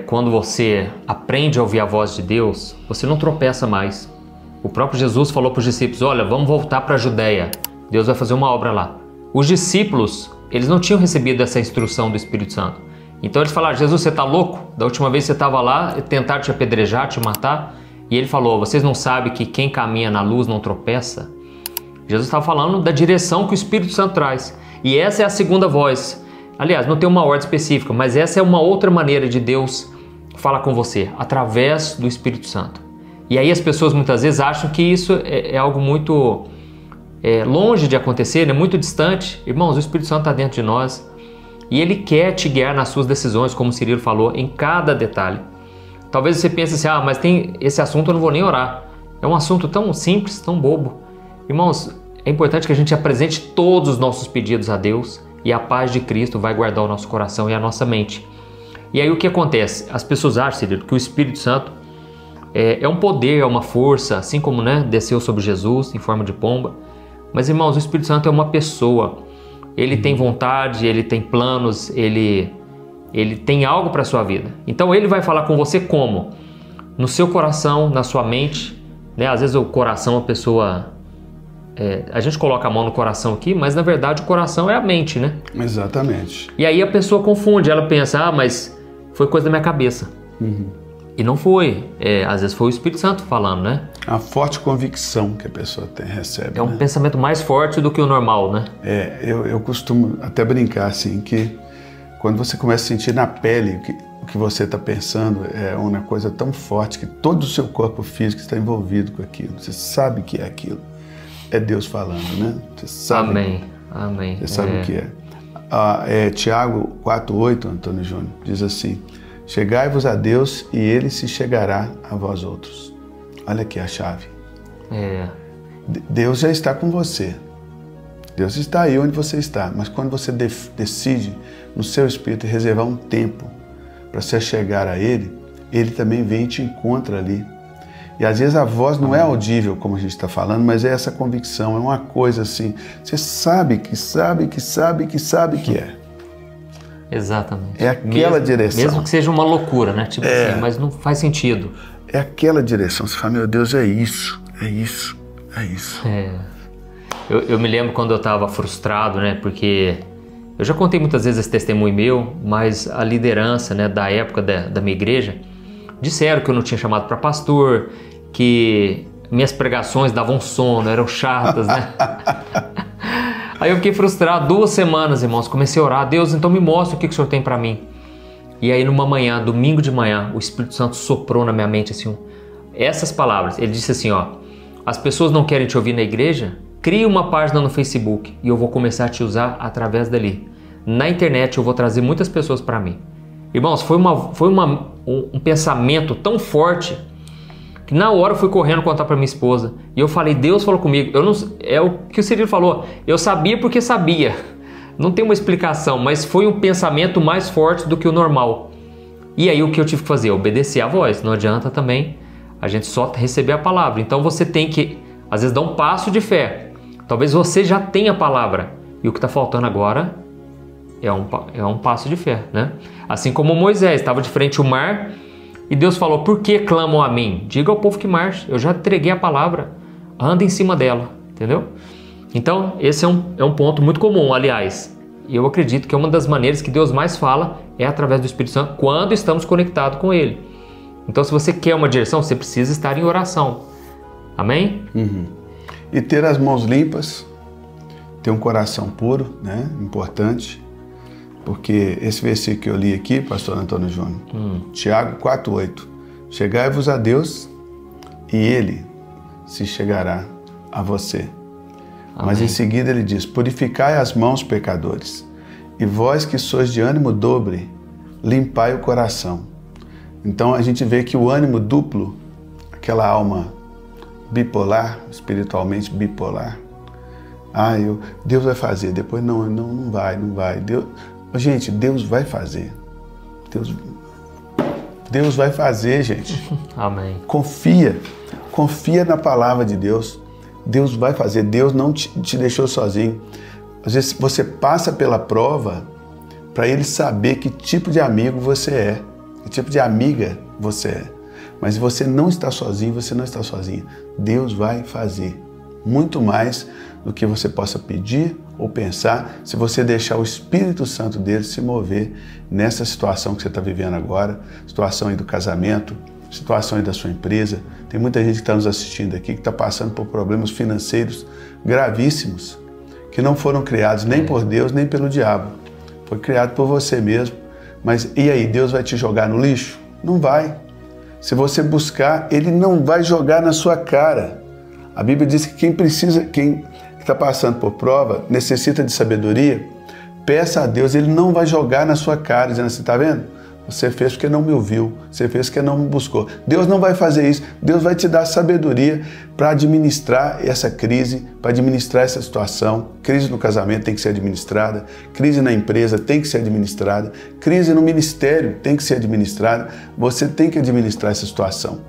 quando você aprende a ouvir a voz de Deus, você não tropeça mais. O próprio Jesus falou para os discípulos, olha, vamos voltar para a Judéia, Deus vai fazer uma obra lá. Os discípulos, eles não tinham recebido essa instrução do Espírito Santo. Então eles falaram, Jesus, você está louco? Da última vez você estava lá, tentaram te apedrejar, te matar. E ele falou, vocês não sabem que quem caminha na luz não tropeça? Jesus estava falando da direção que o Espírito Santo traz. E essa é a segunda voz. Aliás, não tem uma ordem específica, mas essa é uma outra maneira de Deus falar com você, através do Espírito Santo. E aí as pessoas muitas vezes acham que isso é algo muito longe de acontecer, né? Muito distante. Irmãos, o Espírito Santo está dentro de nós e Ele quer te guiar nas suas decisões, como o Cirilo falou, em cada detalhe. Talvez você pense assim, mas tem esse assunto eu não vou nem orar. É um assunto tão simples, tão bobo. Irmãos, é importante que a gente apresente todos os nossos pedidos a Deus e a paz de Cristo vai guardar o nosso coração e a nossa mente. E aí o que acontece? As pessoas acham, Cirilo, que o Espírito Santo é um poder, é uma força, assim como desceu sobre Jesus em forma de pomba. Mas, irmãos, o Espírito Santo é uma pessoa. Ele tem vontade, ele tem planos, ele tem algo para a sua vida. Então ele vai falar com você como? No seu coração, na sua mente. Às vezes o coração, a pessoa... a gente coloca a mão no coração aqui, mas na verdade o coração é a mente, né? Exatamente. E aí a pessoa confunde, ela pensa, mas foi coisa da minha cabeça. E não foi. Às vezes foi o Espírito Santo falando, né? A forte convicção que a pessoa recebe. É um pensamento mais forte do que o normal, né? Eu costumo até brincar assim, que quando você começa a sentir na pele o que você está pensando, é uma coisa tão forte que todo o seu corpo físico está envolvido com aquilo. Você sabe que é aquilo. É Deus falando, né? Você sabe. Amém. Amém. Você sabe o que é. Tiago 4,8, Antônio Júnior, diz assim, chegai-vos a Deus e Ele se chegará a vós outros. Olha aqui a chave. Deus já está com você. Deus está aí onde você está, mas quando você decide no seu espírito reservar um tempo para se chegar a Ele, Ele também vem e te encontra ali. E às vezes a voz não é audível, como a gente está falando, mas é essa convicção, é uma coisa assim, você sabe que é. Exatamente. É aquela direção. Mesmo que seja uma loucura, né? Tipo assim, mas não faz sentido. É aquela direção, você fala, meu Deus, é isso. Eu me lembro quando eu estava frustrado, né? Porque eu já contei muitas vezes esse testemunho meu, mas a liderança, né, da época da minha igreja disseram que eu não tinha chamado para pastor, que minhas pregações davam sono, eram chatas, né? Aí eu fiquei frustrado 2 semanas, irmãos, comecei a orar, Deus, então me mostra o que o Senhor tem para mim. E aí numa manhã, domingo de manhã, o Espírito Santo soprou na minha mente assim, essas palavras, ele disse assim, as pessoas não querem te ouvir na igreja? Crie uma página no Facebook e eu vou começar a te usar através dali. Na internet eu vou trazer muitas pessoas para mim. Irmãos, foi um pensamento tão forte que na hora eu fui correndo contar para minha esposa. E eu falei, Deus falou comigo. É o que o Cirilo falou. Eu sabia porque sabia. Não tem uma explicação, mas foi um pensamento mais forte do que o normal. E aí o que eu tive que fazer? Obedecer a voz. Não adianta também a gente só receber a palavra. Então você tem que, às vezes, dar um passo de fé. Talvez você já tenha a palavra. E o que está faltando agora é um passo de fé, né? Assim como Moisés estava de frente ao mar e Deus falou, por que clamam a mim? Diga ao povo que marche, eu já entreguei a palavra, anda em cima dela, entendeu? Então esse é um ponto muito comum, aliás, e eu acredito que é uma das maneiras que Deus mais fala é através do Espírito Santo quando estamos conectados com Ele. Então se você quer uma direção, você precisa estar em oração, amém? E ter as mãos limpas, ter um coração puro, né? Importante. Porque esse versículo que eu li aqui, pastor Antônio Júnior, Tiago 4,8, chegai-vos a Deus e Ele se chegará a você. Amém. Mas em seguida ele diz, purificai as mãos, pecadores, e vós que sois de ânimo dobre, limpai o coração. Então a gente vê que o ânimo duplo, aquela alma bipolar, espiritualmente bipolar, Deus vai fazer, depois não vai. Gente, Deus vai fazer. Deus vai fazer, gente. Amém. Confia na palavra de Deus. Deus vai fazer. Deus não te deixou sozinho. Às vezes você passa pela prova para Ele saber que tipo de amigo você é. que tipo de amiga você é. Mas você não está sozinho, você não está sozinha. Deus vai fazer muito mais do que você possa pedir ou pensar, se você deixar o Espírito Santo dele se mover nessa situação que você está vivendo agora, situação aí do casamento, situação aí da sua empresa. Tem muita gente que está nos assistindo aqui que está passando por problemas financeiros gravíssimos, que não foram criados nem por Deus, nem pelo diabo. Foi criado por você mesmo. Mas e aí, Deus vai te jogar no lixo? Não vai. Se você buscar, Ele não vai jogar na sua cara. A Bíblia diz que quem está passando por prova, necessita de sabedoria, peça a Deus, Ele não vai jogar na sua cara, dizendo assim, está vendo? Você fez porque não me ouviu, você fez porque não me buscou. Deus não vai fazer isso, Deus vai te dar sabedoria para administrar essa crise, para administrar essa situação. Crise no casamento tem que ser administrada, crise na empresa tem que ser administrada, crise no ministério tem que ser administrada. Você tem que administrar essa situação.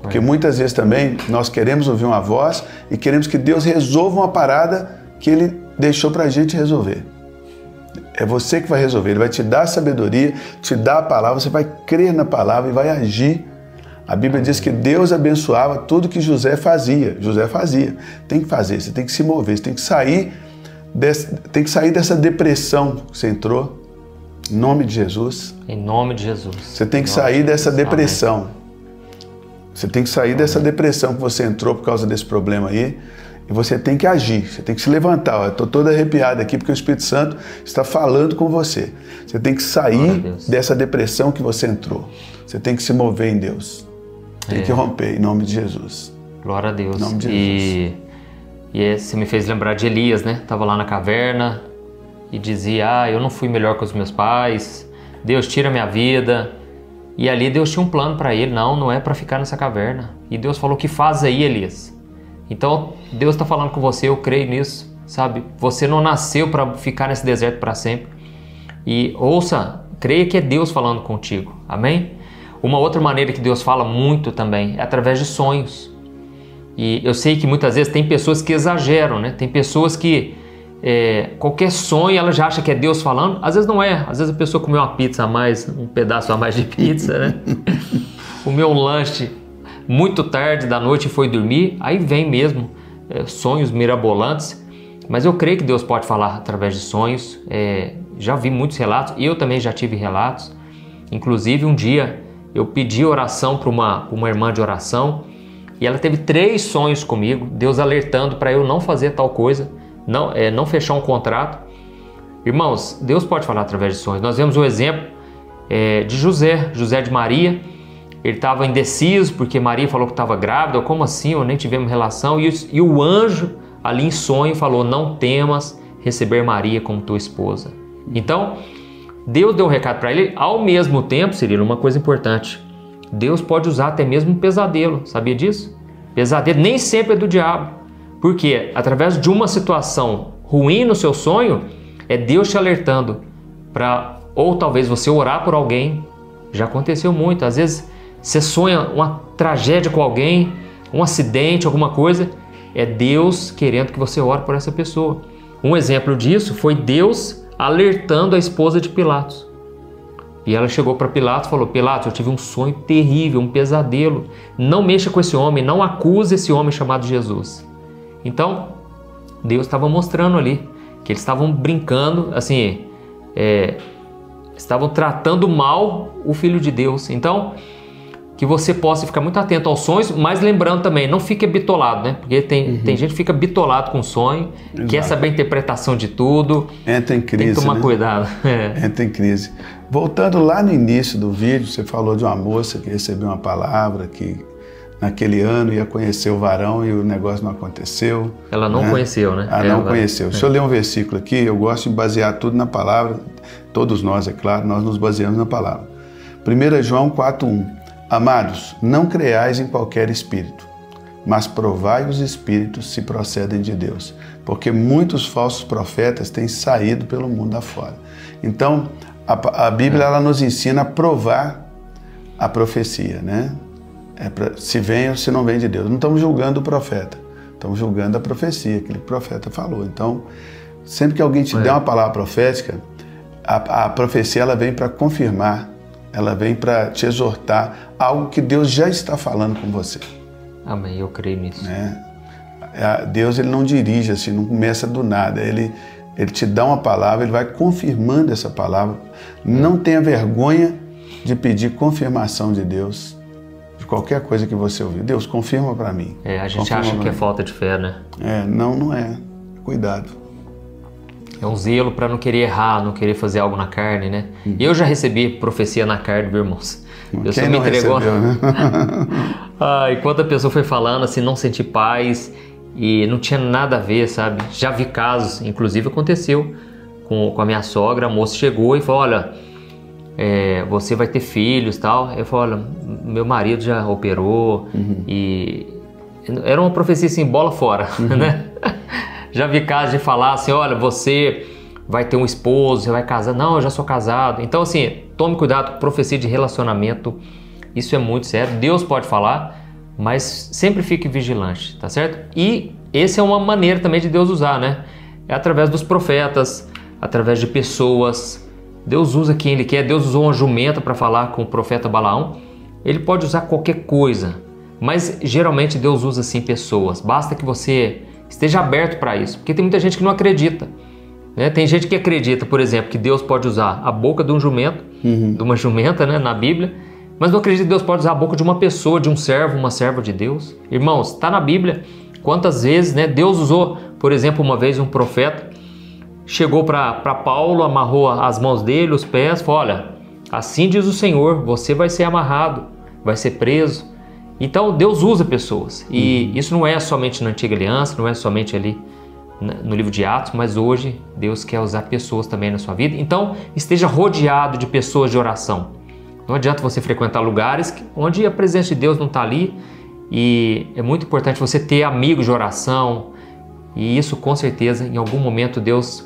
Porque muitas vezes também nós queremos ouvir uma voz e queremos que Deus resolva uma parada que Ele deixou para a gente resolver. É você que vai resolver, Ele vai te dar a sabedoria, te dar a palavra, você vai crer na palavra e vai agir. A Bíblia diz que Deus abençoava tudo que José fazia. José fazia. Tem que fazer, você tem que se mover, você tem que sair dessa depressão que você entrou. Em nome de Jesus. Em nome de Jesus. Você tem que sair dessa depressão. Amém. Você tem que sair dessa depressão que você entrou por causa desse problema aí. E você tem que agir, você tem que se levantar. Eu estou todo arrepiado aqui porque o Espírito Santo está falando com você. Você tem que sair dessa depressão que você entrou. Você tem que se mover em Deus. Tem que romper em nome de Jesus. Glória a Deus. Em nome de Jesus. E você me fez lembrar de Elias, né? Estava lá na caverna e dizia, eu não fui melhor que os meus pais, Deus tira minha vida. E ali Deus tinha um plano para ele, não é para ficar nessa caverna. E Deus falou, que faz aí, Elias? Então, Deus está falando com você, eu creio nisso, sabe? Você não nasceu para ficar nesse deserto para sempre. E ouça, creia que é Deus falando contigo, amém? Uma outra maneira que Deus fala muito também é através de sonhos. E eu sei que muitas vezes tem pessoas que exageram, né? Tem pessoas que qualquer sonho ela já acha que é Deus falando. Às vezes não é, às vezes a pessoa comeu uma pizza a mais, um pedaço a mais de pizza, né? Comeu um lanche muito tarde da noite e foi dormir, aí vem mesmo sonhos mirabolantes, mas eu creio que Deus pode falar através de sonhos. Já vi muitos relatos, eu também já tive relatos. Inclusive um dia eu pedi oração para uma irmã de oração e ela teve 3 sonhos comigo, Deus alertando para eu não fazer tal coisa, não fechar um contrato. Irmãos, Deus pode falar através de sonhos. Nós vemos o exemplo de José de Maria. Ele estava indeciso porque Maria falou que estava grávida. Como assim? Eu nem tivemos relação. E o anjo ali em sonho falou, não temas receber Maria como tua esposa. Então, Deus deu um recado para ele. Ao mesmo tempo, Cirilo, uma coisa importante. Deus pode usar até mesmo um pesadelo. Sabia disso? Pesadelo nem sempre é do diabo. Porque através de uma situação ruim no seu sonho, é Deus te alertando para, ou talvez você orar por alguém. Já aconteceu muito. Às vezes você sonha uma tragédia com alguém, um acidente, alguma coisa, é Deus querendo que você ore por essa pessoa. Um exemplo disso foi Deus alertando a esposa de Pilatos. E ela chegou para Pilatos e falou, Pilatos, eu tive um sonho terrível, um pesadelo. Não mexa com esse homem, não acuse esse homem chamado Jesus. Então, Deus estava mostrando ali que eles estavam brincando, assim, estavam tratando mal o Filho de Deus. Então, que você possa ficar muito atento aos sonhos, mas lembrando também, não fique bitolado, né? Porque tem gente que fica bitolado com sonho, quer saber a interpretação de tudo. Entra em crise, tem que tomar cuidado. Entra em crise. Voltando lá no início do vídeo, você falou de uma moça que recebeu uma palavra que naquele ano ia conhecer o varão e o negócio não aconteceu. Ela não conheceu, né? Ela não conheceu. Deixa eu ler um versículo aqui, eu gosto de basear tudo na palavra, todos nós, é claro, nós nos baseamos na palavra. 1 João 4:1. Amados, não creais em qualquer espírito, mas provai os espíritos se procedem de Deus, porque muitos falsos profetas têm saído pelo mundo afora. Então, a Bíblia ela nos ensina a provar a profecia, né? Se vem ou se não vem de Deus. Não estamos julgando o profeta, estamos julgando a profecia, aquele que o profeta falou. Então, sempre que alguém te der uma palavra profética, a profecia ela vem para confirmar ela vem para te exortar algo que Deus já está falando com você. Amém, eu creio nisso. Deus, ele não dirige assim, não começa do nada, ele te dá uma palavra, ele vai confirmando essa palavra. Não tenha vergonha de pedir confirmação de Deus, de qualquer coisa que você ouvir. Deus, confirma para mim. A gente acha que é falta de fé, né? Não é. Cuidado. É um zelo para não querer errar, não querer fazer algo na carne, né? Eu já recebi profecia na carne, viu, irmãos? Deus Quem me não entregou, recebeu, né? Enquanto a pessoa foi falando, assim, não senti paz e não tinha nada a ver, sabe? Já vi casos, inclusive aconteceu com a minha sogra, a moça chegou e falou, olha, você vai ter filhos e tal. Eu falei, olha, meu marido já operou e era uma profecia assim, bola fora, né? Já vi casos de falar assim, olha, você vai ter um esposo, você vai casar. Não, eu já sou casado. Então assim, tome cuidado, profecia de relacionamento, isso é muito sério. Deus pode falar, mas sempre fique vigilante, tá certo? E essa é uma maneira também de Deus usar, né? É através dos profetas, através de pessoas. Deus usa quem Ele quer. Deus usou uma jumenta para falar com o profeta Balaão. Ele pode usar qualquer coisa, mas geralmente Deus usa sim pessoas. Basta que você esteja aberto para isso, porque tem muita gente que não acredita, né? Tem gente que acredita, por exemplo, que Deus pode usar a boca de um jumento, de uma jumenta, né, na Bíblia, mas não acredita que Deus pode usar a boca de uma pessoa, de um servo, uma serva de Deus. Irmãos, está na Bíblia quantas vezes, né, Deus usou, por exemplo, uma vez um profeta chegou para Paulo, amarrou as mãos dele, os pés, falou, olha, assim diz o Senhor, você vai ser amarrado, vai ser preso. Então Deus usa pessoas e isso não é somente na Antiga Aliança, não é somente ali no livro de Atos, mas hoje Deus quer usar pessoas também na sua vida. Então esteja rodeado de pessoas de oração. Não adianta você frequentar lugares onde a presença de Deus não está ali, e é muito importante você ter amigos de oração, e isso com certeza em algum momento Deus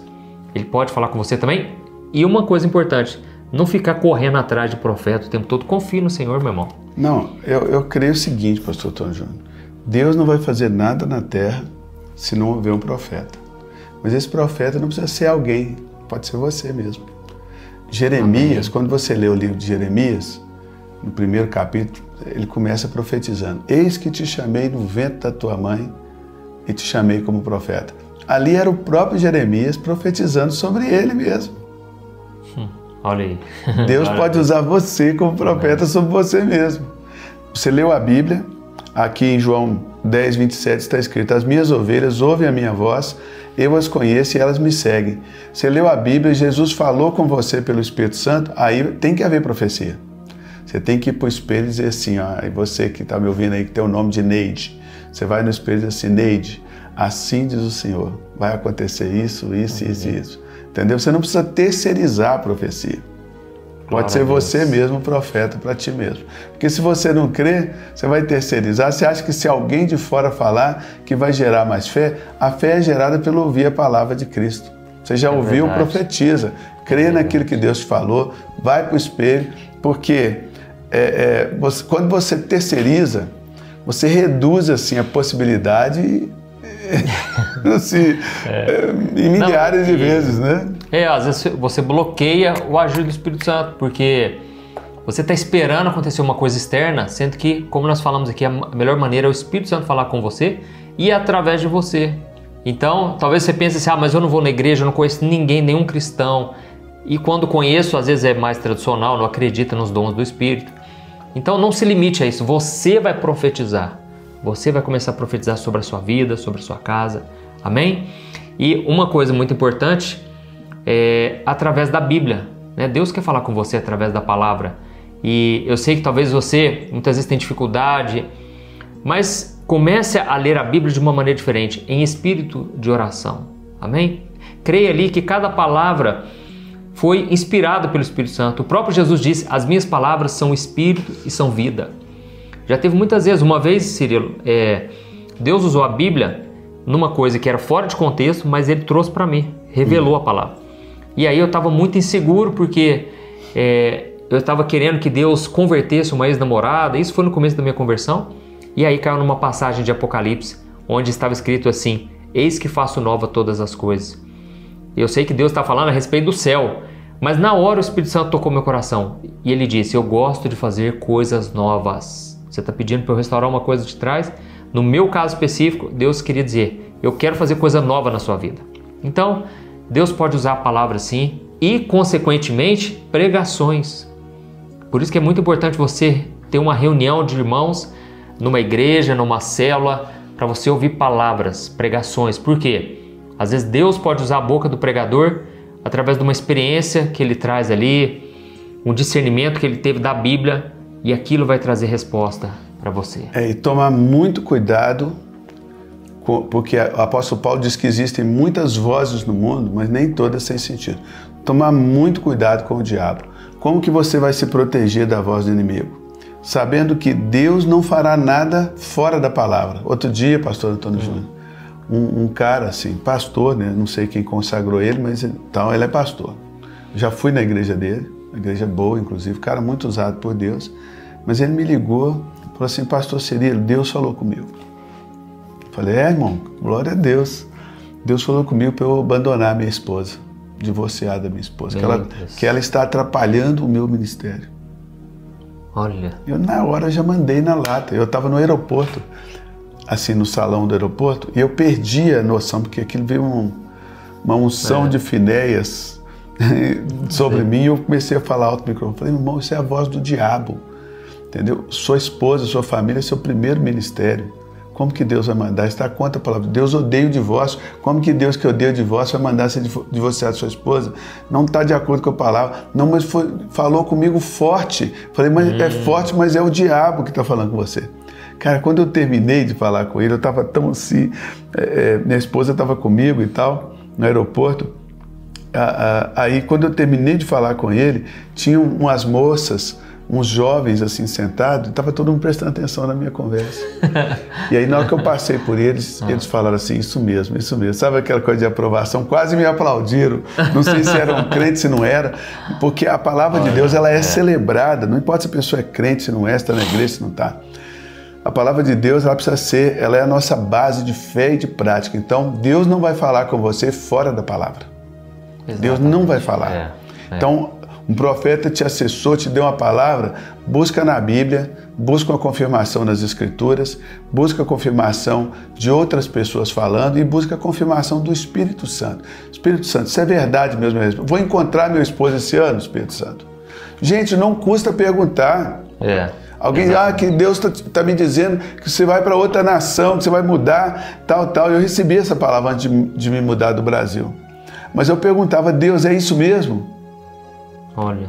ele pode falar com você também. E uma coisa importante, não ficar correndo atrás de profeta o tempo todo. Confie no Senhor, meu irmão. Não, eu creio o seguinte, pastor Antônio Júnior. Deus não vai fazer nada na terra se não houver um profeta. Mas esse profeta não precisa ser alguém, pode ser você mesmo. Jeremias, Amém. Quando você lê o livro de Jeremias, no primeiro capítulo, ele começa profetizando. Eis que te chamei no ventre da tua mãe e te chamei como profeta. Ali era o próprio Jeremias profetizando sobre ele mesmo. Olha aí. Deus pode usar você como profeta sobre você mesmo. Você leu a Bíblia, aqui em João 10, 27 está escrito, as minhas ovelhas ouvem a minha voz, eu as conheço e elas me seguem. Você leu a Bíblia, Jesus falou com você pelo Espírito Santo, aí tem que haver profecia. Você tem que ir para o espelho e dizer assim, ó, e você que está me ouvindo aí, que tem o nome de Neide, você vai no espelho e diz assim, Neide, assim diz o Senhor, vai acontecer isso, isso, isso e isso. Entendeu? Você não precisa terceirizar a profecia. Pode ser você mesmo profeta para ti mesmo. Porque se você não crê, você vai terceirizar. Você acha que se alguém de fora falar que vai gerar mais fé? A fé é gerada pelo ouvir a palavra de Cristo. Você já ouviu, profetiza. Crê naquilo que Deus te falou, vai para o espelho, porque quando você terceiriza, você reduz assim, a possibilidade assim, em milhares de vezes, né? Às vezes você bloqueia o agir do Espírito Santo, porque você está esperando acontecer uma coisa externa, sendo que, como nós falamos aqui, a melhor maneira é o Espírito Santo falar com você e através de você. Então, talvez você pense assim, mas eu não vou na igreja, eu não conheço ninguém, nenhum cristão. E quando conheço, às vezes é mais tradicional, não acredita nos dons do Espírito. Então, não se limite a isso, você vai profetizar. Você vai começar a profetizar sobre a sua vida, sobre a sua casa. Amém? E uma coisa muito importante é através da Bíblia, né? Deus quer falar com você através da palavra. E eu sei que talvez você muitas vezes tem dificuldade, mas comece a ler a Bíblia de uma maneira diferente, em espírito de oração. Amém? Creia ali que cada palavra foi inspirada pelo Espírito Santo. O próprio Jesus disse, as minhas palavras são espírito e são vida. Já teve muitas vezes, uma vez, Cirilo, Deus usou a Bíblia numa coisa que era fora de contexto, mas Ele trouxe para mim, revelou a palavra. E aí eu estava muito inseguro, porque eu estava querendo que Deus convertesse uma ex-namorada, isso foi no começo da minha conversão, e aí caiu numa passagem de Apocalipse, onde estava escrito assim, eis que faço nova todas as coisas. Eu sei que Deus está falando a respeito do céu, Mas na hora o Espírito Santo tocou meu coração e ele disse: eu gosto de fazer coisas novas. Você está pedindo para eu restaurar uma coisa de trás? No meu caso específico, Deus queria dizer: eu quero fazer coisa nova na sua vida. Então, Deus pode usar a palavra sim e, consequentemente, pregações. Por isso que é muito importante você ter uma reunião de irmãos numa igreja, numa célula, para você ouvir palavras, pregações. Por quê? Às vezes Deus pode usar a boca do pregador através de uma experiência que ele traz ali, um discernimento que ele teve da Bíblia, e aquilo vai trazer resposta para você. E tomar muito cuidado, porque o apóstolo Paulo diz que existem muitas vozes no mundo, mas nem todas têm sentido. Tomar muito cuidado com o diabo. Como que você vai se proteger da voz do inimigo? Sabendo que Deus não fará nada fora da palavra. Outro dia, pastor Antônio Júnior, um cara assim, pastor, né? Não sei quem consagrou ele, mas então ele é pastor. Já fui na igreja dele, uma igreja boa, inclusive, cara muito usado por Deus. Mas ele me ligou, falou assim: pastor Cirilo, Deus falou comigo. Falei: irmão, glória a Deus. Deus falou comigo para eu abandonar minha esposa, divorciar da minha esposa, que ela está atrapalhando o meu ministério. Olha. Eu na hora já mandei na lata. Eu estava no aeroporto, assim, no salão do aeroporto, e eu perdi a noção, porque aquilo veio uma unção de Finéias sobre mim, e eu comecei a falar alto no microfone. Falei: irmão, isso é a voz do diabo, entendeu? Sua esposa, sua família é seu primeiro ministério. Como que Deus vai mandar? Está contra a palavra. Deus odeia o divórcio. Como que Deus, que odeia o divórcio, vai mandar você divorciar de sua esposa? Não está de acordo com a palavra. Não, mas falou comigo forte. Falei: mas é forte, mas é o diabo que está falando com você. Cara, quando eu terminei de falar com ele, eu estava tão assim, minha esposa estava comigo e tal, no aeroporto. Aí, quando eu terminei de falar com ele, tinham umas moças, uns jovens assim sentados, estava todo mundo prestando atenção na minha conversa. E aí, na hora que eu passei por eles, eles falaram assim: isso mesmo, isso mesmo. Sabe aquela coisa de aprovação? Quase me aplaudiram. Não sei se era um crente, se não era, porque a palavra de Deus, ela é celebrada. Não importa se a pessoa é crente, se não é, se está na igreja, se não está. A palavra de Deus, ela precisa ser, ela é a nossa base de fé e de prática. Então, Deus não vai falar com você fora da palavra. Exatamente. Deus não vai falar. Então, um profeta te acessou, te deu uma palavra, busca na Bíblia, busca uma confirmação nas Escrituras, busca a confirmação de outras pessoas falando e busca a confirmação do Espírito Santo. Espírito Santo, isso é verdade mesmo? Vou encontrar meu esposo esse ano, Espírito Santo? Gente, não custa perguntar. Alguém, que Deus está me dizendo que você vai para outra nação, que você vai mudar, tal. Eu recebi essa palavra antes de me mudar do Brasil. Mas eu perguntava: Deus, é isso mesmo? Olha.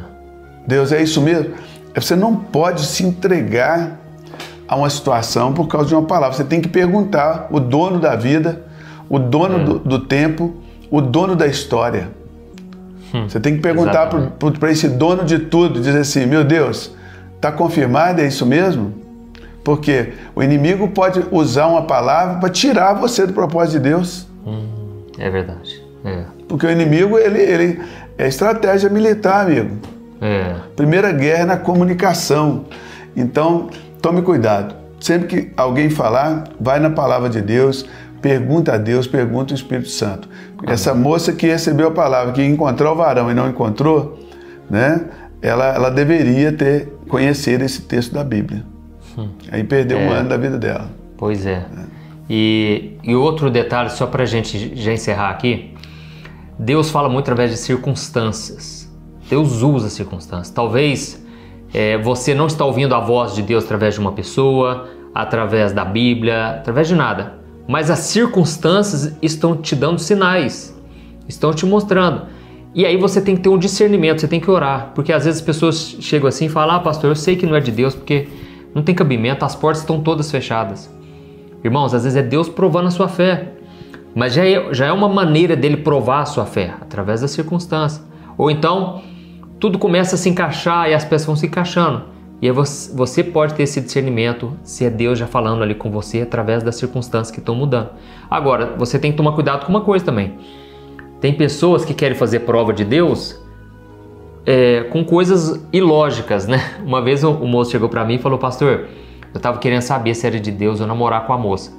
Deus, é isso mesmo? Você não pode se entregar a uma situação por causa de uma palavra. Você tem que perguntar o dono da vida, o dono do tempo, o dono da história. Você tem que perguntar para esse dono de tudo, dizer assim: meu Deus, está confirmado, é isso mesmo? Porque o inimigo pode usar uma palavra para tirar você do propósito de Deus. É verdade. Porque o inimigo, ele é estratégia militar, amigo. Primeira guerra é na comunicação. Então, tome cuidado. Sempre que alguém falar, vai na palavra de Deus, pergunta a Deus, pergunta o Espírito Santo. Essa moça que recebeu a palavra, que encontrou o varão e não encontrou, né? Ela deveria conhecer esse texto da Bíblia. Aí perdeu um ano da vida dela. Pois é. E outro detalhe, só para a gente já encerrar aqui, Deus fala muito através de circunstâncias. Deus usa circunstâncias. Talvez você não está ouvindo a voz de Deus através de uma pessoa, através da Bíblia, através de nada. Mas as circunstâncias estão te dando sinais, estão te mostrando. E aí você tem que ter um discernimento, você tem que orar. Porque às vezes as pessoas chegam assim e falam: pastor, eu sei que não é de Deus porque não tem cabimento, as portas estão todas fechadas. Irmãos, às vezes é Deus provando a ssua fé. Mas já é uma maneira dele provar a sua fé, através da circunstância. Ou então, tudo começa a se encaixar e as peças vão se encaixando. E aí você pode ter esse discernimento se é Deus já falando ali com você através das circunstâncias que estão mudando. Agora, você tem que tomar cuidado com uma coisa também. Tem pessoas que querem fazer prova de Deus com coisas ilógicas, né? Uma vez o moço chegou para mim e falou: pastor, eu estava querendo saber se era de Deus eu namorar com a moça.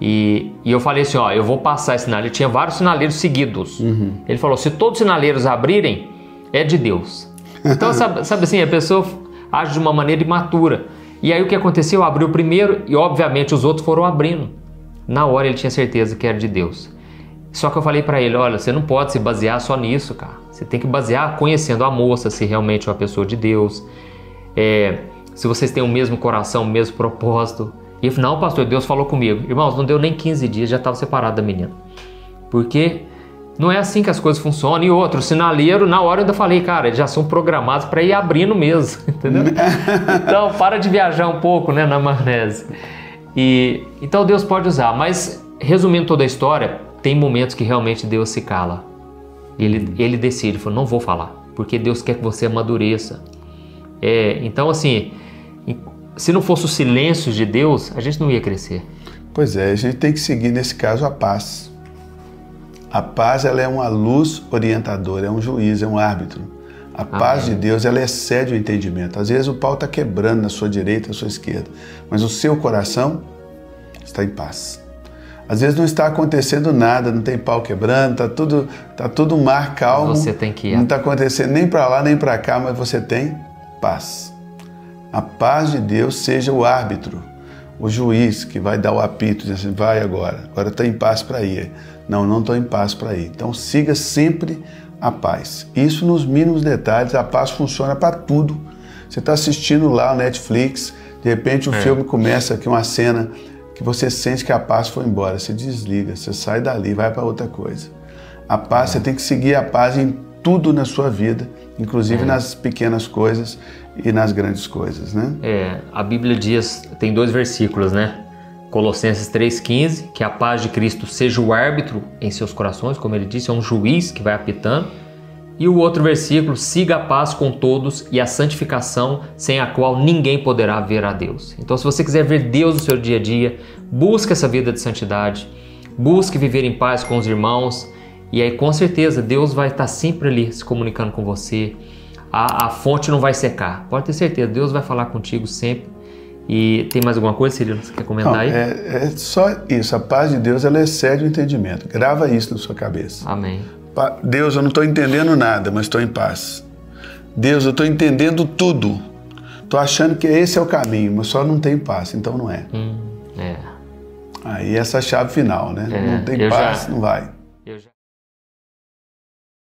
E eu falei assim: eu vou passar esse sinal. Ele tinha vários sinaleiros seguidos. Ele falou: se todos os sinaleiros abrirem, é de Deus. Então, sabe assim, a pessoa age de uma maneira imatura. E aí o que aconteceu? Abriu primeiro e obviamente os outros foram abrindo. Na hora ele tinha certeza que era de Deus. Só que eu falei para ele, olha, você não pode se basear só nisso, cara. Você tem que basear conhecendo a moça, se realmente é uma pessoa de Deus. Se vocês têm o mesmo coração, o mesmo propósito. E eu falei, não, pastor, Deus falou comigo. Irmãos, não deu nem 15 dias, já estava separado da menina. Porque não é assim que as coisas funcionam. E outro, o sinaleiro, na hora eu ainda falei, cara, eles já são programados para ir abrindo mesmo, entendeu? Então, para de viajar um pouco, né, na maionese. Então Deus pode usar, mas resumindo toda a história, tem momentos que realmente Deus se cala. Ele decide, falou, não vou falar, porque Deus quer que você amadureça. Então assim, se não fosse o silêncio de Deus, a gente não ia crescer. Pois é, a gente tem que seguir nesse caso a paz. A paz, ela é uma luz orientadora, é um juiz, é um árbitro. A paz de Deus, ela excede o entendimento. Às vezes o pau está quebrando na sua direita, na sua esquerda, mas o seu coração está em paz. Às vezes não está acontecendo nada, não tem pau quebrando, tá tudo um mar calmo. Você tem que ir. Não está acontecendo nem para lá nem para cá, mas você tem paz. A paz de Deus seja o árbitro, o juiz que vai dar o apito, diz assim, vai agora está em paz para ir. Não estou em paz para ir. Então siga sempre a paz. Isso nos mínimos detalhes, a paz funciona para tudo. Você está assistindo lá o Netflix, de repente o filme começa aqui uma cena que você sente que a paz foi embora, você desliga, você sai dali, vai para outra coisa. A paz, você tem que seguir a paz em tudo na sua vida, inclusive nas pequenas coisas e nas grandes coisas, né? A Bíblia diz, tem 2 versículos, né? Colossenses 3,15, que a paz de Cristo seja o árbitro em seus corações, como ele disse, é um juiz que vai apitando. E o outro versículo, siga a paz com todos e a santificação, sem a qual ninguém poderá ver a Deus. Então, se você quiser ver Deus no seu dia a dia, busque essa vida de santidade, busque viver em paz com os irmãos, e aí com certeza Deus vai estar sempre ali se comunicando com você. A fonte não vai secar, pode ter certeza, Deus vai falar contigo sempre. E tem mais alguma coisa, Cirilo, você quer comentar aí? É só isso, a paz de Deus, ela excede o entendimento. Grava isso na sua cabeça. Amém. Deus, eu não estou entendendo nada, mas estou em paz. Deus, eu estou entendendo tudo. Estou achando que esse é o caminho, mas só não tem paz, então não é. Aí essa é a chave final, né? Não tem paz, não vai.